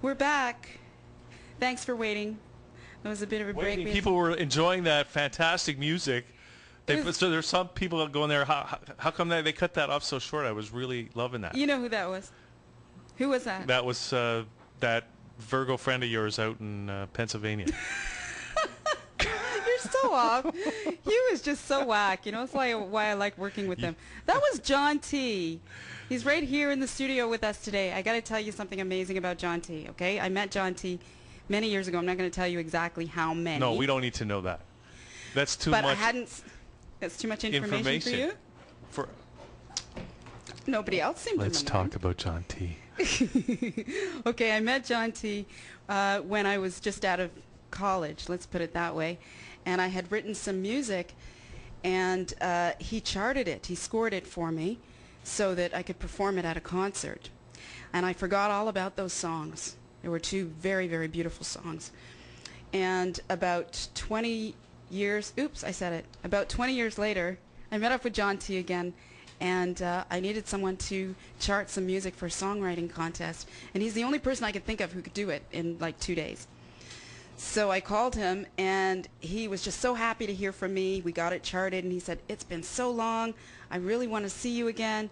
We're back. Thanks for waiting. That was a bit of a break. People were enjoying that fantastic music. So there's some people going there. How come they cut that off so short? I was really loving that. You know who that was? Who was that? That was that Virgo friend of yours out in Pennsylvania. You're so off. He was just so whack. You know, it's like why I like working with him. That was John T. He's right here in the studio with us today. I got to tell you something amazing about John T. Okay, I met John T. many years ago. I'm not going to tell you exactly how many. No, we don't need to know that. That's too much. But I hadn't. That's too much information for you. Nobody else seemed to remember. Let's talk about John T. Okay, I met John T. When I was just out of college, let's put it that way, and I had written some music, and he charted it. He scored it for me so that I could perform it at a concert. And I forgot all about those songs. There were two very, very beautiful songs. And about 20 years, oops, I said it. About 20 years later, I met up with John T. again, and I needed someone to chart some music for a songwriting contest. And he's the only person I could think of who could do it in like 2 days. So I called him, and he was just so happy to hear from me. We got it charted, and he said, "It's been so long. I really want to see you again."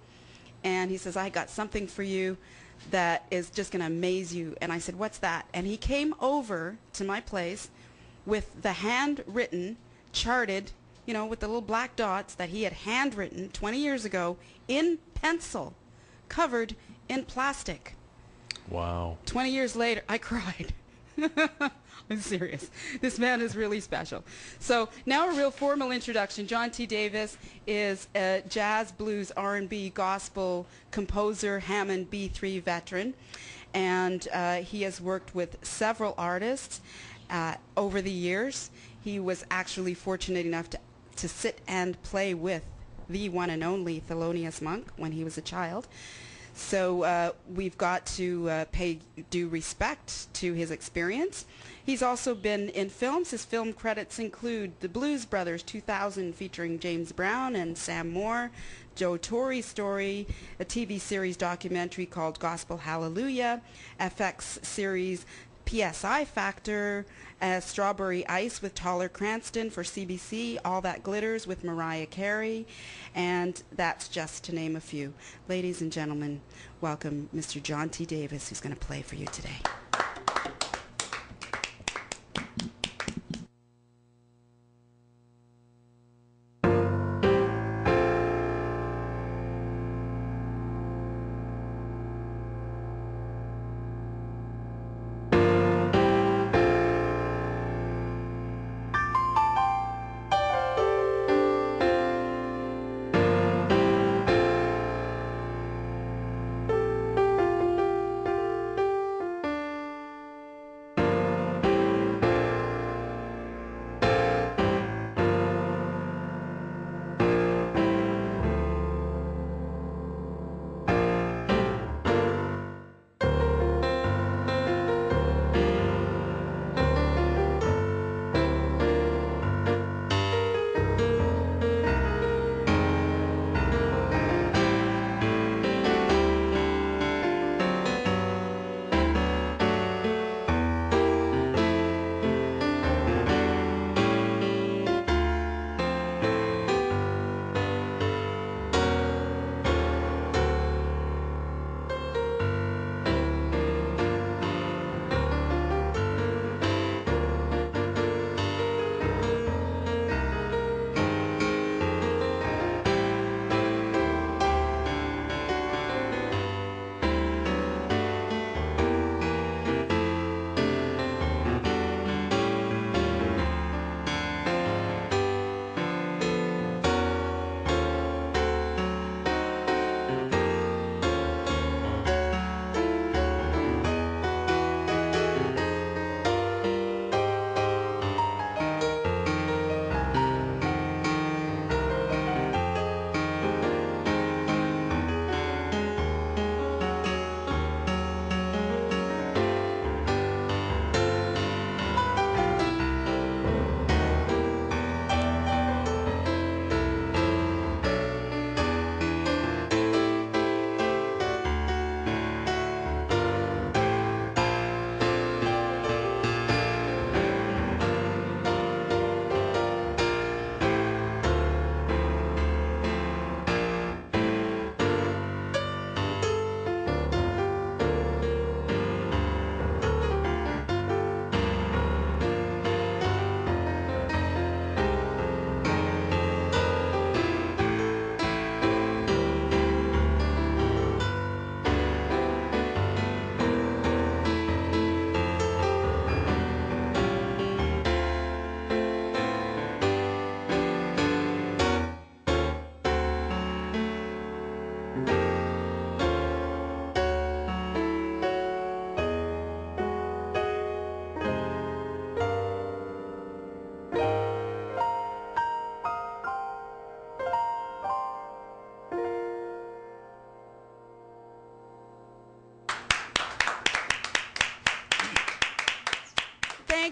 And he says, "I got something for you that is just going to amaze you." And I said, "What's that?" And he came over to my place with the handwritten, charted, you know, with the little black dots that he had handwritten 20 years ago in pencil, covered in plastic. Wow. 20 years later, I cried. I'm serious. This man is really special. So now a real formal introduction. John T. Davis is a jazz, blues, R&B, gospel composer, Hammond B3 veteran. And he has worked with several artists over the years. He was actually fortunate enough to sit and play with the one and only Thelonious Monk when he was a child. So we've got to pay due respect to his experience. He's also been in films. His film credits include The Blues Brothers 2000 featuring James Brown and Sam Moore, Joe Torre's Story, a TV series documentary called Gospel Hallelujah, FX series PSI Factor, Strawberry Ice with Taller Cranston for CBC, All That Glitters with Mariah Carey, and that's just to name a few. Ladies and gentlemen, welcome Mr. John T. Davis, who's going to play for you today.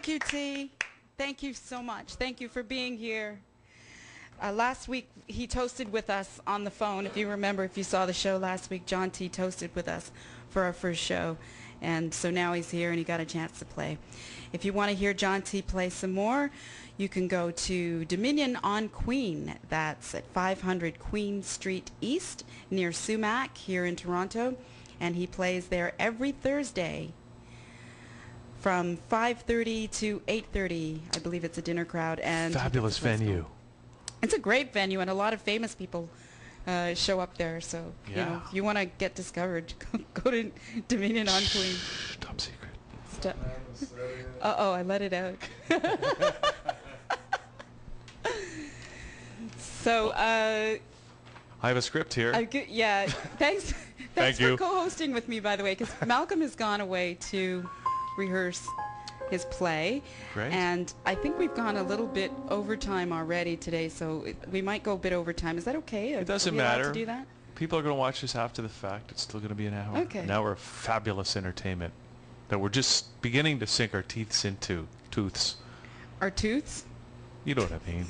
you, T. Thank you so much. Thank you for being here. Last week, he toasted with us on the phone. If you remember, if you saw the show last week, John T. toasted with us for our first show. And so now he's here and he got a chance to play. If you want to hear John T. play some more, you can go to Dominion on Queen. That's at 500 Queen Street East near Sumac here in Toronto. And he plays there every Thursday from 5:30 to 8:30. I believe it's a dinner crowd. And fabulous venue. It's a great venue, and a lot of famous people show up there. So, Yeah. you know, if you want to get discovered, go to Dominion on Queen. Top secret. Uh-oh, I let it out. So, I have a script here. yeah, thanks Thank for you. co-hosting with me, by the way, because Malcolm has gone away to rehearse his play. Great. And I think we've gone a little bit overtime already today, so we might go a bit overtime. Is that okay? It doesn't Are we allowed matter. to do that? People are going to watch this after the fact. It's still going to be an hour. Okay. An hour of fabulous entertainment that we're just beginning to sink our teeth into. Tooths. Our tooths? You know what I mean.